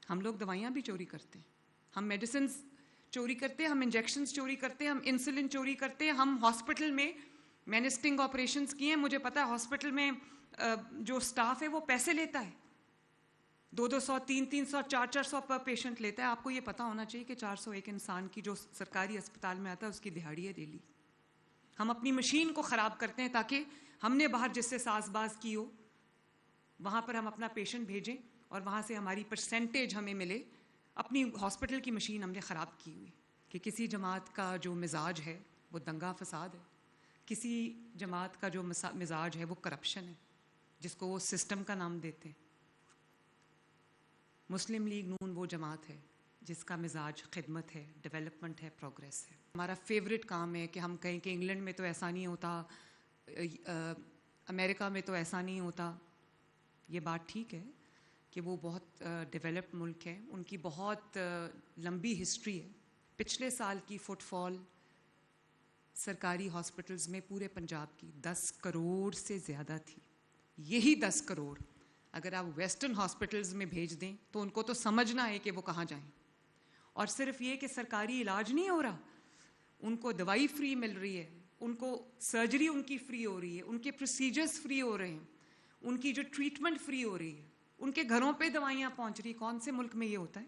ہم لوگ دوائیاں بھی چوری کرتے ہیں, ہم میڈیسنز چوری کرتے ہیں, ہم انجیکشنز چوری کرتے ہیں, ہم انسولن چوری کرتے ہیں. ہم ہاسپٹل میں نے اسٹنگ آپریشنز کیے ہیں, مجھے پتا ہے ہاسپٹل میں جو اسٹاف ہے وہ پیسے لیتا ہے, 200 300 400 پر پیشنٹ لیتا ہے. آپ کو یہ پتا ہونا چاہیے کہ 400 ایک انسان کی جو سرکاری اسپتال میں آتا ہے اس کی دہاڑی ہے ڈیلی. ہم اپنی مشین کو خراب کرتے ہیں تاکہ ہم نے باہر جس سے ساز باز کی ہو وہاں پر ہم اپنا پیشنٹ بھیجیں اور وہاں سے ہماری پرسنٹیج ہمیں ملے. اپنی ہاسپٹل کی مشین ہم نے خراب کی ہوئی. کہ کسی جماعت کا جو مزاج ہے وہ دنگا فساد ہے, کسی جماعت کا جو مزاج ہے وہ کرپشن ہے, جس کو وہ سسٹم کا نام دیتے ہیں. مسلم لیگ نون وہ جماعت ہے جس کا مزاج خدمت ہے, ڈیولپمنٹ ہے, پروگریس ہے. ہمارا فیوریٹ کام ہے کہ ہم کہیں کہ انگلینڈ میں تو ایسا نہیں ہوتا, امریکہ میں تو ایسا نہیں ہوتا. یہ بات ٹھیک ہے کہ وہ بہت ڈیولپڈ ملک ہے, ان کی بہت لمبی ہسٹری ہے. پچھلے سال کی فٹ فال سرکاری ہاسپٹلز میں پورے پنجاب کی 10 کروڑ سے زیادہ تھی. یہی 10 کروڑ اگر آپ ویسٹرن ہاسپٹلز میں بھیج دیں تو ان کو تو سمجھنا ہے کہ وہ کہاں جائیں. اور صرف یہ کہ سرکاری علاج نہیں ہو رہا, ان کو دوائی فری مل رہی ہے, ان کو سرجری ان کی فری ہو رہی ہے, ان کے پروسیجرز فری ہو رہے ہیں, ان کی جو ٹریٹمنٹ فری ہو رہی ہے, ان کے گھروں پہ دوائیاں پہنچ رہی. کون سے ملک میں یہ ہوتا ہے؟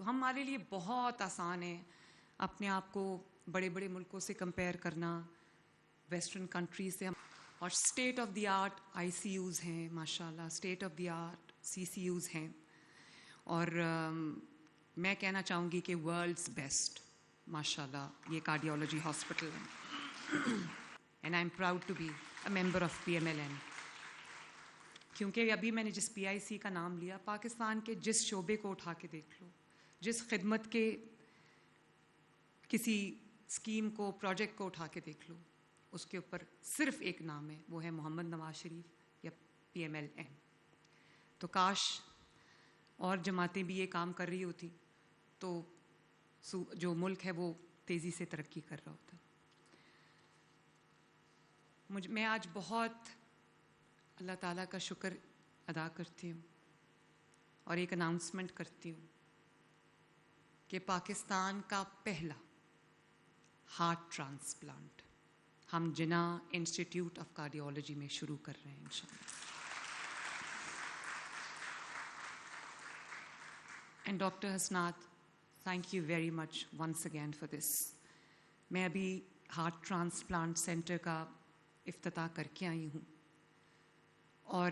ہمارے لیے بہت آسان ہے اپنے آپ کو بڑے بڑے ملکوں سے کمپیئر کرنا, ویسٹرن کنٹریز سے. اور state of the art I C Us ہیں ماشاء اللہ, state of the art C C Us ہیں. اور میں کہنا چاہوں گی کہ ورلڈز بیسٹ ماشاء اللہ یہ کارڈیالوجی ہاسپٹل ہے. And I am proud to be a member of PMLN. کیونکہ ابھی میں نے جس PIC کا نام لیا, پاکستان کے جس شعبے کو اٹھا کے دیکھ لو, جس خدمت کے کسی اسکیم کو, پروجیکٹ کو اٹھا کے دیکھ لو, اس کے اوپر صرف ایک نام ہے, وہ ہے محمد نواز شریف یا PMLN. تو کاش اور جماعتیں بھی یہ کام کر رہی ہوتی تو جو ملک ہے وہ تیزی سے ترقی کر رہا ہوتا. میں آج بہت اللہ تعالیٰ کا شکر ادا کرتی ہوں اور ایک اناؤنسمنٹ کرتی ہوں کہ پاکستان کا پہلا ہارٹ ٹرانسپلانٹ ہم جناح انسٹیٹیوٹ آف کارڈیالوجی میں شروع کر رہے ہیں انشاءاللہ. And doctor Hasnat, thank you very much once again for this. میں ابھی ہارٹ ٹرانسپلانٹ سینٹر کا افتتاح کر کے آئی ہوں اور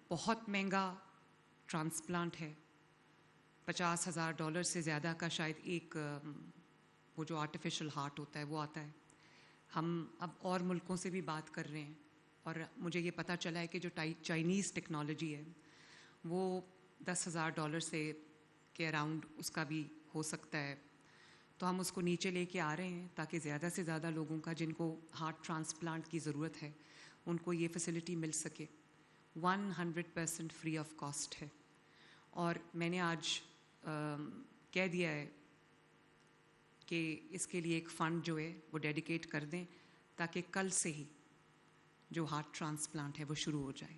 بہت مہنگا ٹرانسپلانٹ ہے, $50,000 سے زیادہ کا شاید ایک وہ جو آرٹیفیشل ہارٹ ہوتا ہے وہ آتا ہے. ہم اب اور ملکوں سے بھی بات کر رہے ہیں اور مجھے یہ پتہ چلا ہے کہ جو چائنیز ٹیکنالوجی ہے وہ $10,000 سے کے اراؤنڈ اس کا بھی ہو سکتا ہے. تو ہم اس کو نیچے لے کے آ رہے ہیں تاکہ زیادہ سے زیادہ لوگوں کا جن کو ہارٹ ٹرانسپلانٹ کی ضرورت ہے ان کو یہ فیسلٹی مل سکے. 100% فری آف کاسٹ ہے. اور میں نے آج کہہ دیا ہے کہ اس کے لیے ایک فنڈ جو ہے وہ ڈیڈیکیٹ کر دیں تاکہ کل سے ہی جو ہارٹ ٹرانسپلانٹ ہے وہ شروع ہو جائے.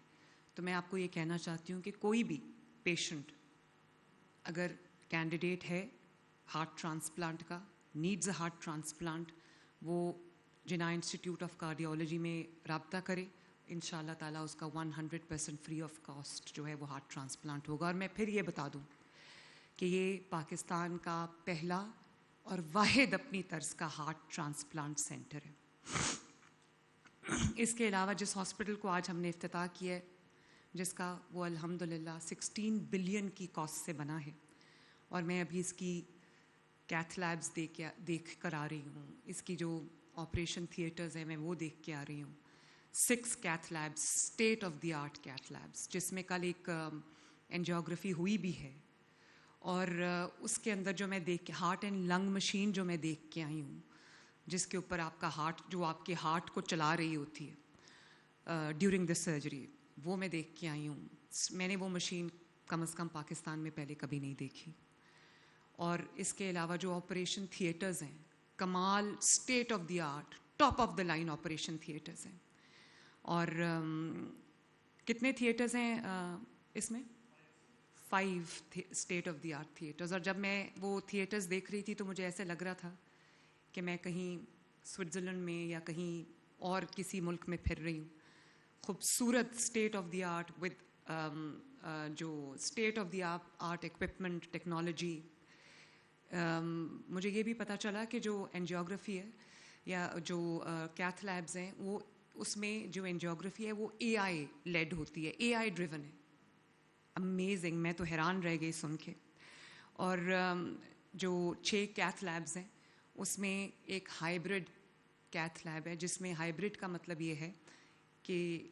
تو میں آپ کو یہ کہنا چاہتی ہوں کہ کوئی بھی پیشنٹ اگر کینڈیڈیٹ ہے ہارٹ ٹرانسپلانٹ کا, نیڈز اے ہارٹ ٹرانسپلانٹ, وہ جناح انسٹیٹیوٹ آف کارڈیالوجی میں رابطہ کرے. ان شاء اللہ تعالیٰ اس کا 100% فری آف کاسٹ جو ہے وہ ہارٹ ٹرانسپلانٹ ہوگا. اور میں پھر یہ بتا دوں کہ یہ پاکستان کا پہلا اور واحد اپنی طرز کا ہارٹ ٹرانسپلانٹ سینٹر ہے. اس کے علاوہ جس ہاسپٹل کو آج ہم نے افتتاح کیا ہے, جس کا وہ الحمدللہ 16 بلین کی کاسٹ سے بنا ہے, اور میں ابھی اس کی کیتھ لیبز دیکھ کر آ رہی ہوں, اس کی جو آپریشن تھیٹرز ہیں میں وہ دیکھ کے آ رہی ہوں. 6 cath labs, state of the art cath labs, جس میں کل ایک اینجیوگرافی ہوئی بھی ہے. اور اس کے اندر جو میں ہارٹ اینڈ لنگ مشین جو میں دیکھ کے آئی ہوں, جس کے اوپر آپ کا ہارٹ, جو آپ کے ہارٹ کو چلا رہی ہوتی ہے ڈیورنگ دا سرجری, وہ میں دیکھ کے آئی ہوں. میں نے وہ مشین کم از کم پاکستان میں پہلے کبھی نہیں دیکھی. اور اس کے علاوہ جو آپریشن تھیٹرز ہیں, کمال state of the art top of the line operation theatres ہیں. اور کتنے تھیٹرز ہیں اس میں؟ 5 state of the art theatres. اور جب میں وہ تھیٹرز دیکھ رہی تھی تو مجھے ایسے لگ رہا تھا کہ میں کہیں سوئٹزرلینڈ میں یا کہیں اور کسی ملک میں پھر رہی ہوں. خوبصورت state of the art with جو state of the art equipment technology. مجھے یہ بھی پتہ چلا کہ جو اینجیوگرافی ہے یا جو کیتھ لیبز ہیں وہ اس میں جو اینجیوگرافی ہے وہ اے آئی لیڈ ہوتی ہے, اے آئی ڈریون ہے. امیزنگ, میں تو حیران رہ گئی سن کے. اور جو 6 کیتھ لیبز ہیں اس میں ایک ہائیبرڈ کیتھ لیب ہے, جس میں ہائیبرڈ کا مطلب یہ ہے کہ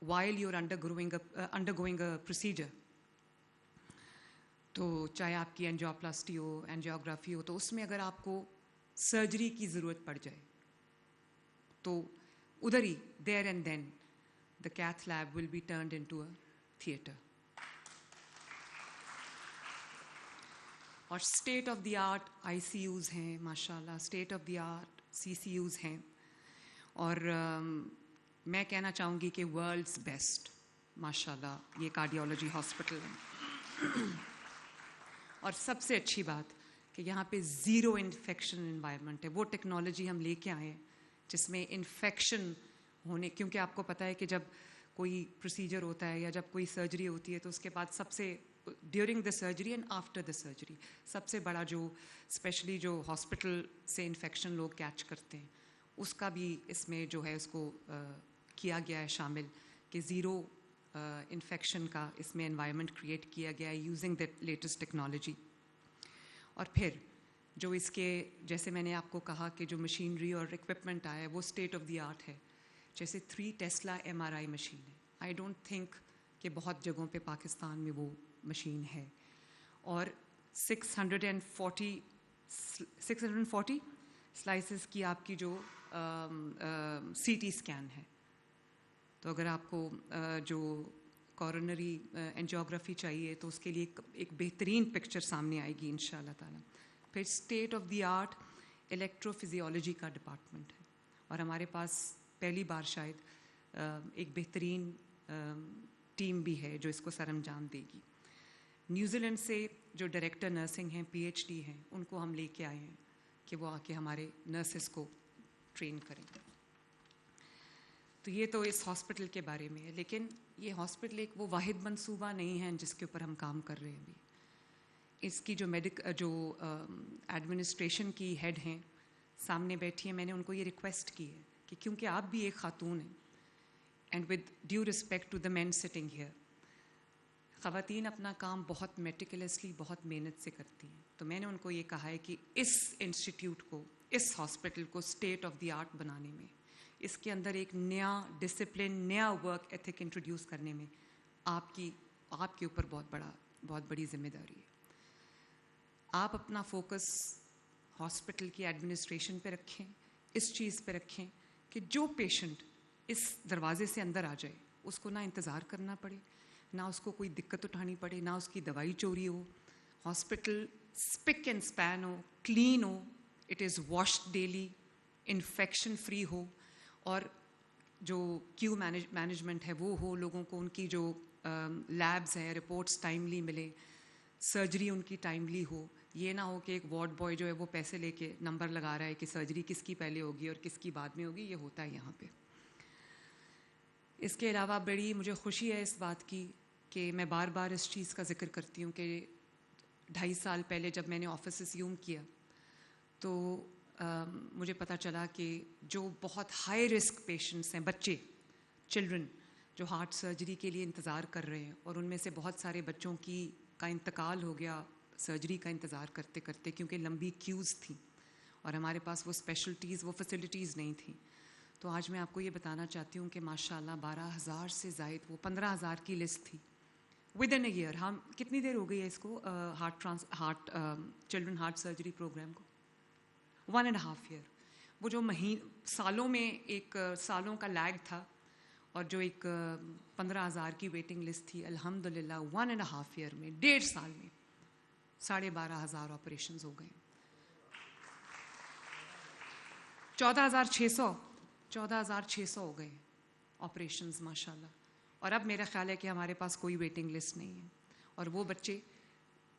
while you're undergoing a procedure, تو چاہے آپ کی اینجیوپلاسٹی ہو, اینجیوگرافی ہو, تو اس میں اگر آپ کو سرجری کی ضرورت پڑ جائے تو ادھر ہی there and then the cath lab will be turned into a theatre. اور state of the art I C Us ہیں ماشاء اللہ, state of the art C C Us ہیں. اور میں کہنا چاہوں گی کہ ورلڈس بیسٹ ماشاء اللہ یہ کارڈیالوجی ہاسپٹل ہے. اور سب سے اچھی بات کہ یہاں پہ زیرو انفیکشن انوائرمنٹ ہے. وہ ٹیکنالوجی ہم لے کے آئے ہیں جس میں انفیکشن ہونے, کیونکہ آپ کو پتہ ہے کہ جب کوئی پروسیجر ہوتا ہے یا جب کوئی سرجری ہوتی ہے تو اس کے بعد سب سے during the surgery and after the surgery سب سے بڑا جو اسپیشلی جو ہاسپٹل سے انفیکشن لوگ کیچ کرتے ہیں اس کا بھی اس میں جو ہے اس کو کیا گیا ہے شامل کہ زیرو انفیکشن کا اس میں انوائرمنٹ کریٹ کیا گیا ہے یوزنگ دا لیٹسٹ ٹیکنالوجی. اور پھر جو اس کے جیسے میں نے آپ کو کہا کہ جو مشینری اور اکوپمنٹ آیا ہے وہ اسٹیٹ آف دی آرٹ ہے. جیسے 3 ٹیسلا MRI مشین ہے, آئی ڈونٹ تھنک کہ بہت جگہوں پہ پاکستان میں وہ مشین ہے. اور 640 سلائسز کی آپ کی جو CT اسکین ہے. تو اگر آپ کو جو کورونری اینجیوگرافی چاہیے تو اس کے لیے ایک بہترین پکچر سامنے آئے گی انشاءاللہ تعالیٰ. پھر state of the art electro physiology کا ڈپارٹمنٹ ہے اور ہمارے پاس پہلی بار شاید ایک بہترین ٹیم بھی ہے جو اس کو سر انجام دے گی. نیوزی لینڈ سے جو ڈائریکٹر نرسنگ ہیں PhD ہیں ان کو ہم لے کے آئے ہیں کہ وہ آ کے ہمارے نرسز کو ٹرین کریں. تو یہ تو اس ہاسپٹل کے بارے میں ہے, لیکن یہ ہاسپٹل ایک وہ واحد منصوبہ نہیں ہے جس کے اوپر ہم کام کر رہے ہیں ابھی. اس کی جو ایڈمنسٹریشن کی ہیڈ ہیں سامنے بیٹھی ہیں, میں نے ان کو یہ ریکویسٹ کی ہے کہ کیونکہ آپ بھی ایک خاتون ہیں and with due respect to the man sitting here, خواتین اپنا کام بہت میٹیکولسلی بہت محنت سے کرتی ہیں. تو میں نے ان کو یہ کہا ہے کہ اس انسٹیٹیوٹ کو, اس ہاسپٹل کو اسٹیٹ آف دی آرٹ بنانے میں, اس کے اندر ایک نیا ڈسپلن, نیا ورک ایتھک انٹروڈیوس کرنے میں آپ کے اوپر بہت بڑی ذمہ داری ہے. آپ اپنا فوکس ہاسپٹل کی ایڈمنسٹریشن پہ رکھیں, اس چیز پہ رکھیں کہ جو پیشنٹ اس دروازے سے اندر آ جائے اس کو نہ انتظار کرنا پڑے, نہ اس کو کوئی دقت اٹھانی پڑے, نہ اس کی دوائی چوری ہو. ہاسپٹل اسپک اینڈ اسپین ہو, کلین ہو, it is washed daily, infection free ہو, اور جو کیو مینجمنٹ ہے وہ ہو, لوگوں کو ان کی جو لیبز ہیں رپورٹس ٹائملی ملے, سرجری ان کی ٹائملی ہو. یہ نہ ہو کہ ایک وارڈ بوائے جو ہے وہ پیسے لے کے نمبر لگا رہا ہے کہ سرجری کس کی پہلے ہوگی اور کس کی بعد میں ہوگی. یہ ہوتا ہے یہاں پہ. اس کے علاوہ بڑی مجھے خوشی ہے اس بات کی کہ میں بار بار اس چیز کا ذکر کرتی ہوں کہ 2.5 سال پہلے جب میں نے آفس اسیوم کیا تو مجھے پتہ چلا کہ جو بہت ہائی رسک پیشنٹس ہیں, بچے, چلڈرن جو ہارٹ سرجری کے لیے انتظار کر رہے ہیں, اور ان میں سے بہت سارے بچوں کا انتقال ہو گیا سرجری کا انتظار کرتے کرتے کیونکہ لمبی کیوز تھیں اور ہمارے پاس وہ اسپیشلٹیز, وہ فیسلٹیز نہیں تھیں. تو آج میں آپ کو یہ بتانا چاہتی ہوں کہ ماشاءاللہ 12,000 سے زائد, وہ 15,000 کی لسٹ تھی ود ان اے ایئر. ہم کتنی دیر ہو گئی ہے اس کو چلڈرن ہارٹ سرجری پروگرام کو؟ 1.5 ایئر. وہ جو سالوں میں ایک سالوں کا لیگ تھا اور جو ایک 15,000 کی ویٹنگ لسٹ تھی, الحمدللہ 1.5 ایئر میں, 1.5 سال میں 12,500 آپریشنز ہو گئے. 14,600 ہو گئے آپریشنز ماشاءاللہ. اور اب میرا خیال ہے کہ ہمارے پاس کوئی ویٹنگ لسٹ نہیں ہے. اور وہ بچے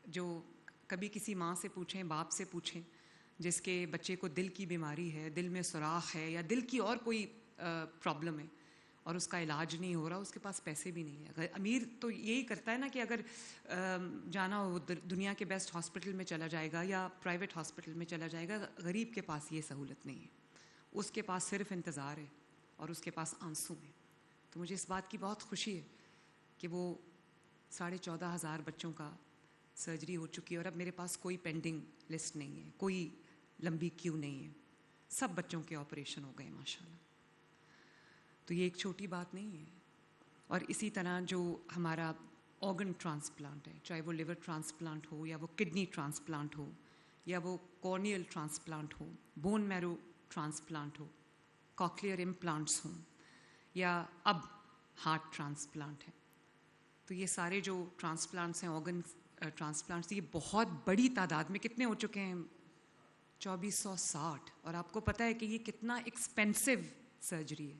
جو کبھی کسی ماں سے پوچھیں، باپ سے پوچھیں، جس کے بچے کو دل کی بیماری ہے، دل میں سوراخ ہے یا دل کی اور کوئی پرابلم ہے اور اس کا علاج نہیں ہو رہا، اس کے پاس پیسے بھی نہیں ہے. امیر تو یہی کرتا ہے نا کہ اگر جانا ہو دنیا کے بیسٹ ہاسپٹل میں چلا جائے گا یا پرائیویٹ ہاسپٹل میں چلا جائے گا. غریب کے پاس یہ سہولت نہیں ہے. اس کے پاس صرف انتظار ہے اور اس کے پاس آنسو ہیں. تو مجھے اس بات کی بہت خوشی ہے کہ وہ 14,500 بچوں کا سرجری ہو چکی ہے اور اب میرے پاس کوئی پینڈنگ لسٹ نہیں ہے، کوئی لمبی کیو نہیں ہے. سب بچوں کے آپریشن ہو گئے ماشاءاللہ. تو یہ ایک چھوٹی بات نہیں ہے. اور اسی طرح جو ہمارا آرگن ٹرانسپلانٹ ہے، چاہے وہ لیور ٹرانسپلانٹ ہو یا وہ کڈنی ٹرانسپلانٹ ہو یا وہ کورنیل ٹرانسپلانٹ ہو، بون میرو ٹرانسپلانٹ ہو، کاکلیئر امپلانٹس ہوں یا اب ہارٹ ٹرانسپلانٹ ہے. تو یہ سارے جو ٹرانسپلانٹس ہیں، آرگن ٹرانسپلانٹس، یہ بہت بڑی تعداد میں کتنے ہو چکے ہیں؟ 2460. اور آپ کو پتہ ہے کہ یہ کتنا ایکسپینسو سرجری ہے.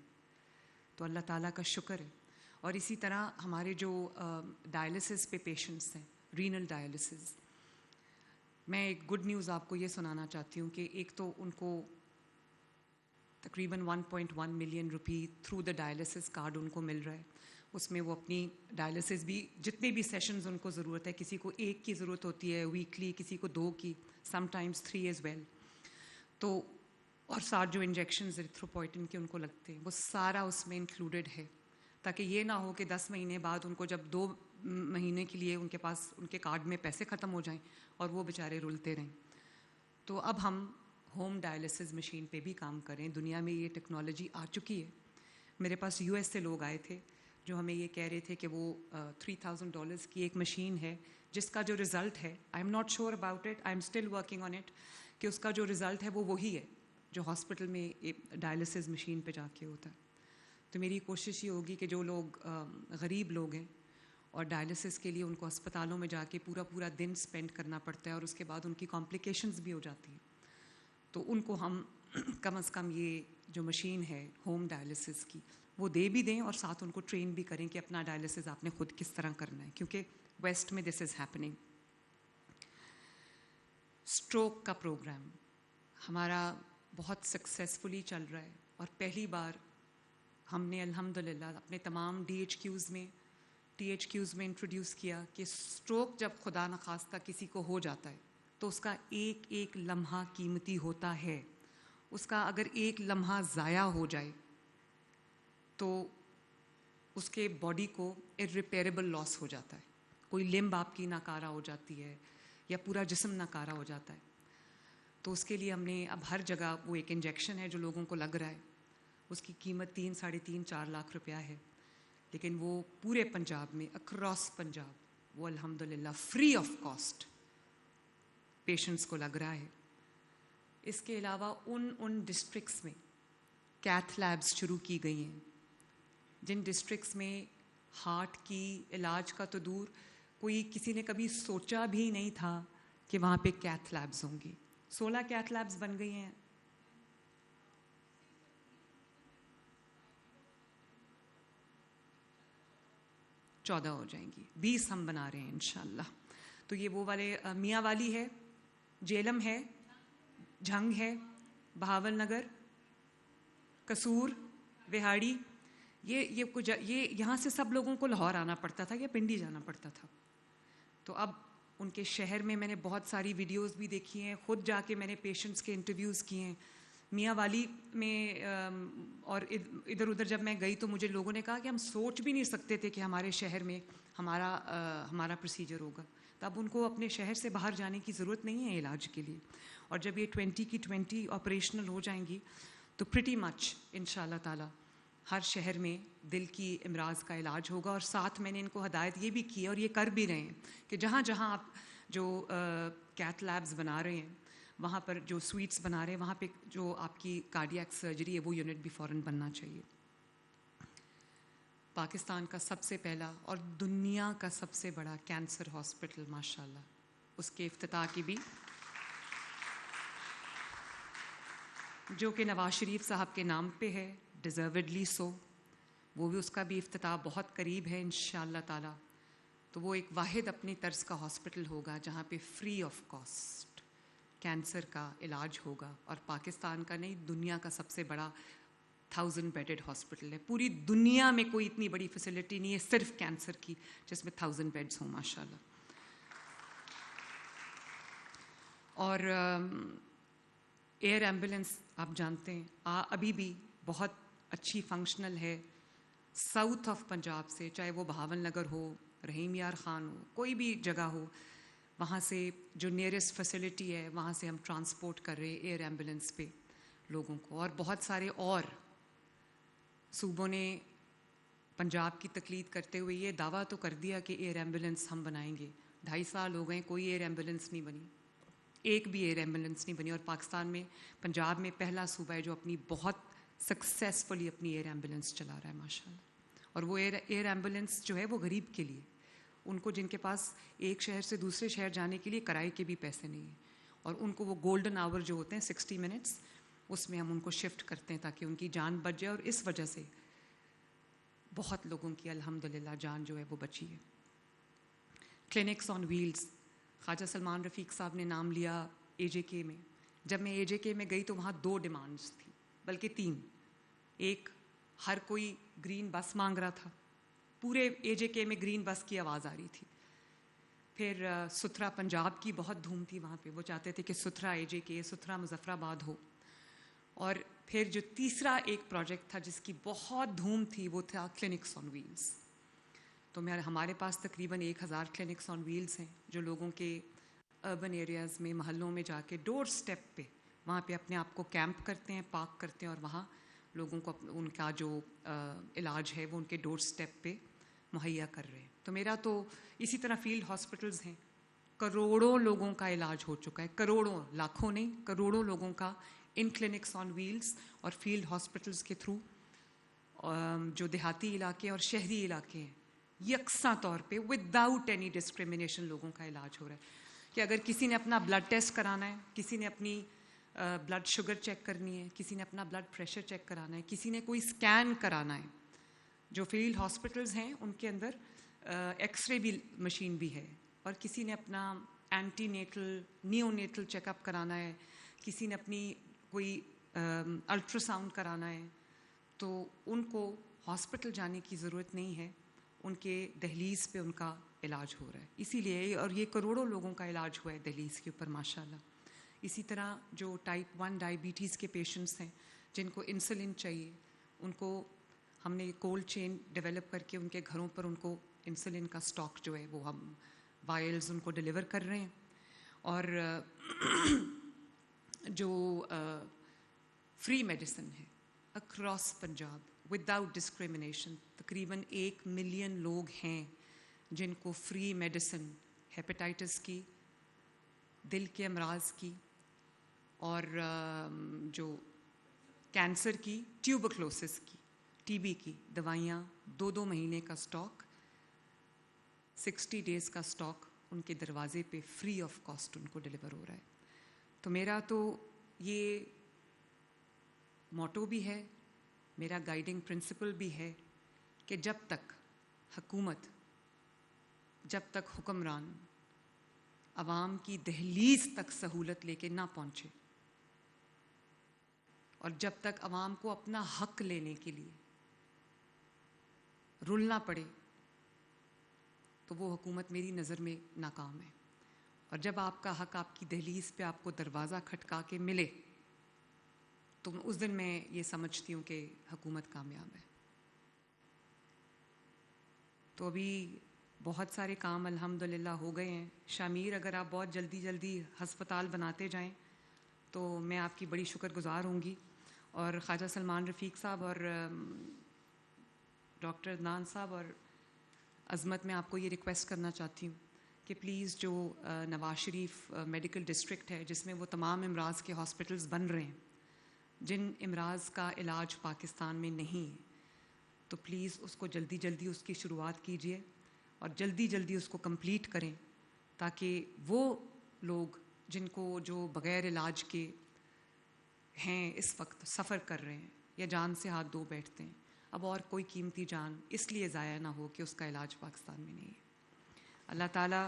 تو اللہ تعالیٰ کا شکر ہے. اور اسی طرح ہمارے جو ڈائلسس پہ پیشنٹس ہیں، رینل ڈائلسس، میں ایک گڈ نیوز آپ کو یہ سنانا چاہتی ہوں کہ ایک تو ان کو تقریباً 1.1 million rupee through the dialysis card ان کو مل رہا ہے. اس میں وہ اپنی ڈائلسس بھی جتنے بھی سیشنز ان کو ضرورت ہے، کسی کو 1 کی ضرورت ہوتی ہے ویکلی، کسی کو 2 کی، سم ٹائمز 3 ایز ویل. تو اور 7 جو انجیکشنز ایریتھروپوئٹن کے ان کو لگتے ہیں، وہ سارا اس میں انکلوڈیڈ ہے، تاکہ یہ نہ ہو کہ 10 مہینے بعد ان کو جب 2 مہینے کے لیے ان کے پاس ان کے کارڈ میں پیسے ختم ہو جائیں اور وہ بیچارے رلتے رہیں. تو اب ہم ہوم ڈائلسس مشین پہ بھی کام کریں. دنیا میں یہ ٹیکنالوجی آ چکی ہے. میرے پاس US سے لوگ آئے تھے جو ہمیں یہ کہہ رہے تھے کہ وہ $3,000 کی ایک مشین ہے جس کا جو رزلٹ ہے، I am not sure about it, I am still working on it, کہ اس کا جو رزلٹ ہے وہ وہی ہے جو ہاسپٹل میں ڈائلسس مشین پہ جا کے ہوتا ہے. تو میری کوشش یہ ہوگی کہ جو لوگ غریب لوگ ہیں اور ڈائلسس کے لیے ان کو اسپتالوں میں جا کے پورا دن اسپینڈ کرنا پڑتا ہے اور اس کے بعد ان کی کمپلیکیشنز بھی ہو جاتی ہیں، تو ان کو ہم کم از کم یہ جو مشین ہے ہوم ڈائلسس کی وہ دے بھی دیں اور ساتھ ان کو ٹرین بھی کریں کہ اپنا ڈائلسس آپ نے خود کس طرح کرنا ہے، کیونکہ ویسٹ میں دس از ہیپننگ. اسٹروک کا پروگرام ہمارا بہت سکسیزفلی چل رہا ہے اور پہلی بار ہم نے الحمدللہ اپنے تمام ٹی ایچ کیوز میں انٹروڈیوس کیا کہ اسٹروک جب خدا نخواستہ کسی کو ہو جاتا ہے تو اس کا ایک ایک لمحہ قیمتی ہوتا ہے. اس کا اگر ایک لمحہ ضائع ہو جائے تو اس کے باڈی کو irreparable لاس ہو جاتا ہے. کوئی لمب آپ کی ناکارہ ہو جاتی ہے یا پورا جسم ناکارہ ہو جاتا ہے. تو اس کے لیے ہم نے اب ہر جگہ وہ ایک انجیکشن ہے جو لوگوں کو لگ رہا ہے، اس کی قیمت 3-4.5 لاکھ روپیہ ہے، لیکن وہ پورے پنجاب میں اکراس پنجاب وہ الحمدللہ فری آف کاسٹ پیشنٹس کو لگ رہا ہے. اس کے علاوہ ان ڈسٹرکٹس میں کیتھ لیبس شروع کی گئی ہیں جن ڈسٹرکٹس میں ہارٹ کی علاج کا تو دور، کوئی کسی نے کبھی سوچا بھی نہیں تھا کہ وہاں پہ کیتھ لیبس ہوں گی. 16 کیتھ لیبس بن گئی ہیں. چودہ ہو جائیں گی، 20 ہم بنا رہے ہیں انشاءاللہ. تو یہ وہ والے میاں والی ہے، جیلم ہے، جھنگ ہے، بہاول نگر، قصور، وہاڑی، یہ یہاں سے سب لوگوں کو لاہور آنا پڑتا تھا یا پنڈی جانا پڑتا تھا. تو اب ان کے شہر میں نے بہت ساری ویڈیوز بھی دیکھی ہیں، خود جا کے میں نے پیشنٹس کے انٹرویوز کیے ہیں. میاں والی میں اور ادھر ادھر جب میں گئی تو مجھے لوگوں نے کہا کہ ہم سوچ بھی نہیں سکتے تھے کہ ہمارے شہر میں ہمارا پروسیجر ہوگا. تو اب ان کو اپنے شہر سے باہر جانے کی ضرورت نہیں ہے علاج کے لیے. اور جب یہ 20 کی 20 آپریشنل ہو جائیں گی تو پریٹی مچ ان شاء اللہ تعالیٰ ہر شہر میں دل کی امراض کا علاج ہوگا. اور ساتھ میں نے ان کو ہدایت یہ بھی کی ہے اور یہ کر بھی رہے ہیں کہ جہاں جہاں آپ جو کیتھ لیبز بنا رہے ہیں، وہاں پر جو سویٹس بنا رہے ہیں، وہاں پہ جو آپ کی کارڈیاک سرجری ہے وہ یونٹ بھی فوراً بننا چاہیے. پاکستان کا سب سے پہلا اور دنیا کا سب سے بڑا کینسر ہاسپٹل ماشاءاللہ، اس کے افتتاح کی بھی، جو کہ نواز شریف صاحب کے نام پہ ہے، ڈیزروڈلی سو. وہ بھی اس کا بھی افتتاح بہت قریب ہے انشاءاللہ تعالی. تو وہ ایک واحد اپنی طرز کا ہاسپٹل ہوگا جہاں پہ فری آف کاسٹ کینسر کا علاج ہوگا, اور پاکستان کا نہیں دنیا کا سب سے بڑا 1000 بیڈڈ ہاسپٹل ہے. پوری دنیا میں کوئی اتنی بڑی فیسلٹی نہیں ہے صرف کینسر کی جس میں 1000 بیڈز ہوں ماشاء اللہ. اور ایئر ایمبولینس آپ جانتے ہیں ابھی بھی بہت اچھی فنکشنل ہے. ساؤتھ آف پنجاب سے, چاہے وہ بہاول نگر ہو, رحیم یار خان ہو, کوئی بھی جگہ ہو, وہاں سے جو نیئرسٹ فیسلٹی ہے وہاں سے ہم ٹرانسپورٹ کر رہے ہیں ایئر ایمبولینس پہ لوگوں کو. اور بہت سارے اور صوبوں نے پنجاب کی تقلید کرتے ہوئے یہ دعویٰ تو کر دیا کہ ایئر ایمبولینس ہم بنائیں گے. 2.5 سال ہو گئے, کوئی ایئر ایمبولینس نہیں بنی, ایک بھی ایئر ایمبولینس نہیں بنی. اور پاکستان میں پنجاب میں پہلا صوبہ ہے جو اپنی بہت سکسیسفلی اپنی ایئر ایمبولینس چلا رہا ہے ماشاء اللہ. اور وہ ایئر ایمبولینس جو ہے وہ غریب کے لیے, ان کو جن کے پاس ایک شہر سے دوسرے شہر جانے کے لیے کرائے کے بھی پیسے نہیں ہیں, اور ان کو وہ گولڈن آور جو ہوتے ہیں 60 منٹس, اس میں ہم ان کو شفٹ کرتے ہیں تاکہ ان کی جان بچ جائے. اور اس وجہ سے بہت لوگوں کی الحمدللہ جان جو ہے وہ بچی ہے. کلینکس آن ویلز, خواجہ سلمان رفیق صاحب نے نام لیا اے جے کے میں. جب میں اے جے کے میں گئی تو وہاں 2 ڈیمانڈس تھیں, بلکہ 3. ایک, ہر کوئی گرین بس مانگ رہا تھا, پورے اے جے کے میں گرین بس کی آواز آ رہی تھی. پھر ستھرا پنجاب کی بہت دھوم تھی وہاں پہ, وہ چاہتے تھے کہ ستھرا اے جے کے, ستھرا مظفر آباد ہو. اور پھر جو تیسرا ایک پروجیکٹ تھا جس کی بہت دھوم تھی وہ تھا کلینکس آن ویلز. تو ہمارے پاس تقریباً 1000 کلینکس آن ویلز ہیں جو لوگوں کے اربن ایریاز میں, محلوں میں جا کے ڈور سٹیپ پہ وہاں پہ اپنے آپ کو کیمپ کرتے ہیں, پارک کرتے ہیں, اور وہاں لوگوں کو ان کا جو علاج ہے وہ ان کے ڈور سٹیپ پہ مہیا کر رہے ہیں. تو میرا تو اسی طرح فیلڈ ہاسپٹلز ہیں, کروڑوں لوگوں کا علاج ہو چکا ہے, کروڑوں, لاکھوں نہیں, کروڑوں لوگوں کا ان کلینکس آن ویلز اور فیلڈ ہاسپٹلز کے تھرو. جو دیہاتی علاقے اور شہری علاقے ہیں یکساں طور پہ وداؤٹ اینی ڈسکریمنیشن لوگوں کا علاج ہو رہا ہے. کہ اگر کسی نے اپنا بلڈ ٹیسٹ کرانا ہے, کسی نے اپنی بلڈ شوگر چیک کرنی ہے, کسی نے اپنا بلڈ پریشر چیک کرانا ہے, کسی نے کوئی اسکین کرانا ہے, جو فیلڈ ہاسپٹلز ہیں ان کے اندر ایکس رے بھی مشین بھی ہے, اور کسی نے اپنا antenatal neonatal check up کرانا ہے, کسی نے اپنی کوئی الٹرا ساؤنڈ کرانا ہے, تو ان کو ہاسپٹل جانے کی ضرورت نہیں ہے, ان کے دہلیز پہ ان کا علاج ہو رہا ہے. اسی لیے, اور یہ کروڑوں لوگوں کا علاج ہوا ہے دہلیز کے اوپر ماشاء اللہ. اسی طرح جو ٹائپ 1 ڈائبٹیز کے پیشنٹس ہیں جن کو انسولین چاہیے, ان کو ہم نے کولڈ چین ڈیولپ کر کے ان کے گھروں پر ان کو انسولین کا سٹاک جو ہے وہ ہم وائلز ان کو ڈیلیور کر رہے ہیں. اور جو فری میڈیسن ہے اکراس پنجاب وداؤٹ ڈسکریمنیشن, تقریباً 1 ملین لوگ ہیں جن کو فری میڈیسن ہیپیٹائٹس کی, دل کے امراض کی, اور جو کینسر کی, ٹیوبرکلوسس کی, ٹی بی کی دوائیاں 2 مہینے کا سٹاک, 60 ڈیز کا سٹاک ان کے دروازے پہ فری آف کاسٹ ان کو ڈیلیور ہو رہا ہے. تو میرا تو یہ موٹو بھی ہے, میرا گائیڈنگ پرنسپل بھی ہے کہ جب تک حکومت, جب تک حکمران عوام کی دہلیز تک سہولت لے کے نہ پہنچے, اور جب تک عوام کو اپنا حق لینے کے لیے رلنا پڑے, تو وہ حکومت میری نظر میں ناکام ہے. اور جب آپ کا حق آپ کی دہلیز پہ آپ کو دروازہ کھٹکا کے ملے تو اس دن میں یہ سمجھتی ہوں کہ حکومت کامیاب ہے. تو ابھی بہت سارے کام الحمدللہ ہو گئے ہیں. شامیر, اگر آپ بہت جلدی ہسپتال بناتے جائیں تو میں آپ کی بڑی شکر گزار ہوں گی. اور خواجہ سلمان رفیق صاحب اور ڈاکٹر عدنان صاحب اور عظمت, میں آپ کو یہ ریکویسٹ کرنا چاہتی ہوں کہ پلیز جو نواز شریف میڈیکل ڈسٹرکٹ ہے جس میں وہ تمام امراض کے ہاسپٹلز بن رہے ہیں, جن امراض کا علاج پاکستان میں نہیں ہے, تو پلیز اس کو جلدی اس کی شروعات کیجیے اور جلدی اس کو کمپلیٹ کریں, تاکہ وہ لوگ جن کو جو بغیر علاج کے ہیں اس وقت سفر کر رہے ہیں یا جان سے ہاتھ دھو بیٹھتے ہیں, اب اور کوئی قیمتی جان اس لیے ضائع نہ ہو کہ اس کا علاج پاکستان میں نہیں ہے۔ اللہ تعالیٰ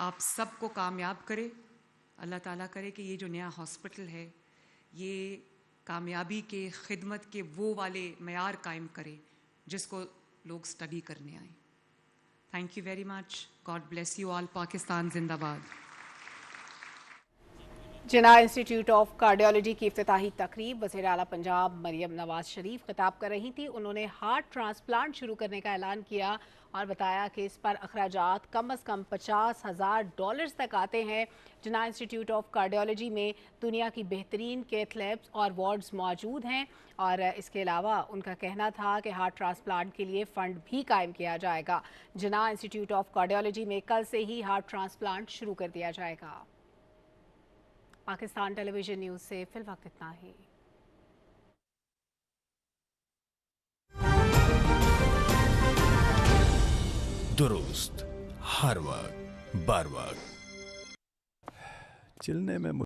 آپ سب کو کامیاب کرے، اللہ تعالیٰ کرے کہ یہ جو نیا ہاسپٹل ہے یہ کامیابی کے، خدمت کے وہ والے معیار قائم کرے جس کو لوگ اسٹڈی کرنے آئیں۔ Thank you very much, God bless you all, Pakistan زندہ باد۔ جناح انسٹیٹیوٹ آف کارڈیالوجی کی افتتاحی تقریب وزیر اعلیٰ پنجاب مریم نواز شریف خطاب کر رہی تھی۔ انہوں نے ہارٹ ٹرانسپلانٹ شروع کرنے کا اعلان کیا اور بتایا کہ اس پر اخراجات کم از کم $50,000 تک آتے ہیں۔ جناح انسٹیٹیوٹ آف کارڈیالوجی میں دنیا کی بہترین کیتھ لیبز اور وارڈز موجود ہیں، اور اس کے علاوہ ان کا کہنا تھا کہ ہارٹ ٹرانسپلانٹ کے لیے فنڈ بھی قائم کیا جائے گا۔ جناح انسٹیٹیوٹ آف کارڈیالوجی میں کل سے ہی ہارٹ ٹرانسپلانٹ شروع کر دیا جائے گا۔ پاکستان ٹیلی ویژن نیوز سے فی الوقت اتنا ہی۔ درست ہر وقت بر وقت چلنے میں